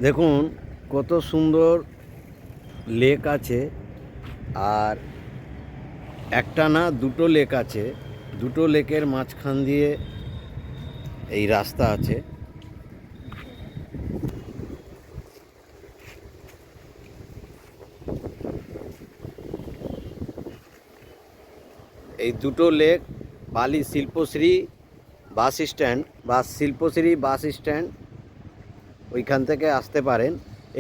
দেখুন কত সুন্দর লেক আছে। আর একটা না দুটো লেক আছে, দুটো লেকের মাঝখান দিয়ে এই রাস্তা আছে। এই দুটো লেক বালি শিল্পশ্রী বাস স্ট্যান্ড বা শিল্পশ্রী বাস স্ট্যান্ড, ওইখান থেকে আসতে পারেন।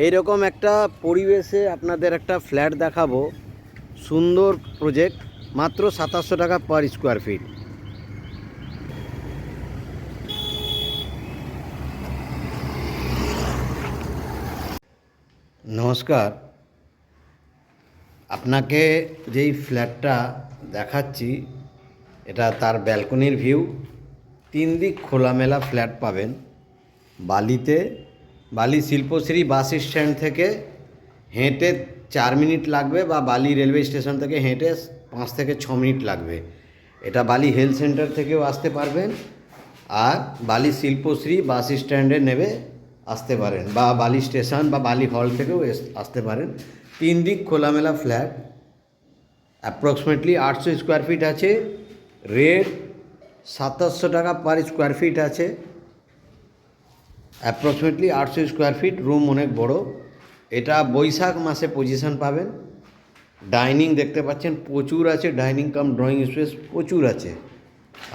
এইরকম একটা পরিবেশে আপনাদের একটা ফ্ল্যাট দেখাবো, সুন্দর প্রজেক্ট, মাত্র 2700 টাকা পার স্কোয়ার ফিট। নমস্কার, আপনাকে যেই ফ্ল্যাটটা দেখাচ্ছি এটা তার ব্যালকনির ভিউ। 3 দিক খোলামেলা ফ্ল্যাট পাবেন বালিতে। বালি শিল্পশ্রী বাস স্ট্যান্ড থেকে হেঁটে 4 মিনিট লাগবে, বা বালি রেলওয়ে স্টেশন থেকে হেঁটে 5 থেকে 6 মিনিট লাগবে। এটা বালি হেলথ সেন্টার থেকেও আসতে পারবেন, আর বালি শিল্পশ্রী বাস স্ট্যান্ডে নেবে আসতে পারেন, বা বালি স্টেশন বা বালি হল থেকেও আসতে পারেন। 3 দিক খোলামেলা ফ্ল্যাট, অ্যাপ্রক্সিমেটলি 800 স্কোয়ার ফিট আছে। রেট 2700 টাকা পার স্কোয়ার ফিট আছে। অ্যাপ্রক্সিমেটলি 800 স্কোয়ার ফিট, রুম অনেক বড়। এটা বৈশাখ মাসে পজিশন পাবেন। ডাইনিং দেখতে পাচ্ছেন প্রচুর আছে, ডাইনিং কাম ড্রয়িং স্পেস প্রচুর আছে।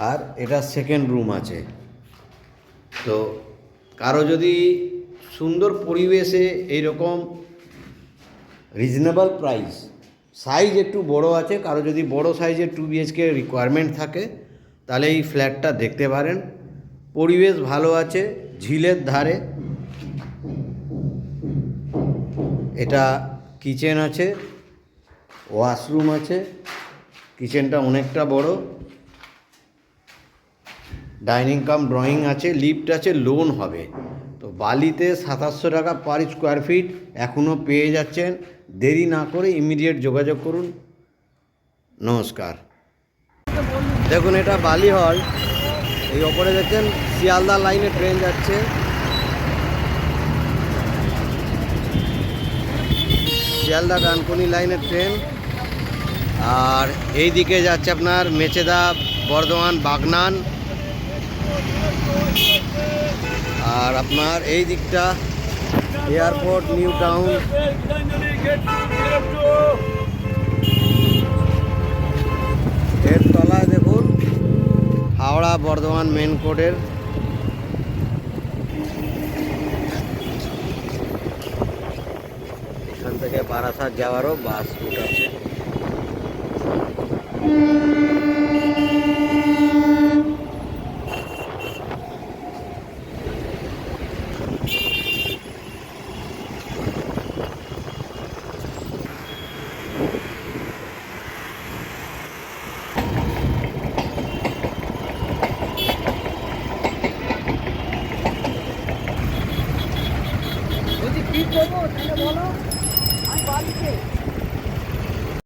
আর এটা সেকেন্ড রুম আছে। তো কারো যদি সুন্দর পরিবেশে এইরকম রিজনেবল প্রাইস, সাইজ একটু বড় আছে, কারো যদি বড় সাইজের 2 BHK রিকোয়ারমেন্ট থাকে তাহলে এই ফ্ল্যাটটা দেখতে পারেন। পরিবেশ ভালো আছে, ঝিলের ধারে। এটা কিচেন আছে, ওয়াশরুম আছে, কিচেনটা অনেকটা বড়। ডাইনিং কাম ড্রয়িং আছে, লিফট আছে, লোন হবে। তো বালিতে 2700 টাকা পার স্কোয়ার ফিট এখনও পেয়ে যাচ্ছেন। দেরি না করে ইমিডিয়েট যোগাযোগ করুন। নমস্কার। দেখুন এটা বালি হল। এই ওপরে দেখছেন শিয়ালদা লাইনে ট্রেন যাচ্ছে। শিয়ালদা ডানকুনি লাইনের ট্রেন। আর এই দিকে যাচ্ছে আপনার মেচেদা, বর্ধমান, বাগনান। আর আপনার এই দিকটা এয়ারপোর্ট, নিউ টাউন। এর তলায় দেখুন হাওড়া বর্ধমান মেন কোডের। এখান থেকে বারাসাত যাওয়ারও বাস রুট আছে।